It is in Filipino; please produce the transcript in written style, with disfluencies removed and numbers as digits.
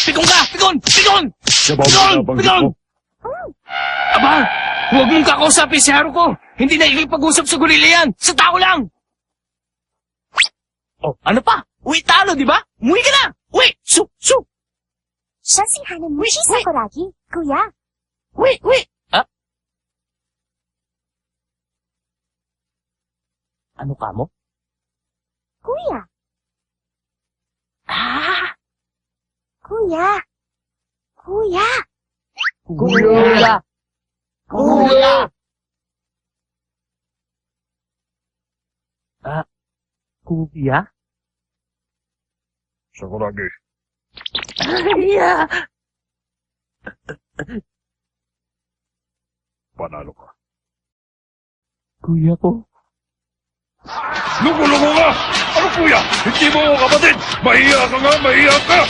Pikon ka! Pikon! Pikon! Siya ba ang Pikon! binabanggit Pikon! mo? Aba, huwag mong kakausapin si Haruko. Hindi na ikipag-usap sa gorilla yan. Sa tao lang. Oh, ano pa? Uwi talo, di ba? Umuwi ka na! Uwi! Su! Su! Siya si Hanamushi Sakuragi, kuya. Uwi! Uwi! Ah? Ano ka mo? Kuya. Ah! Kuya. Kuya. Kuya! Kuya! Ah, kuya? Sakuragi. Kuya! Panalo ka. Kuya ko. Lugo-lugo ka! Ano kuya? Hindi mo ako kapatid! Mahiya ka nga! Mahiya ka!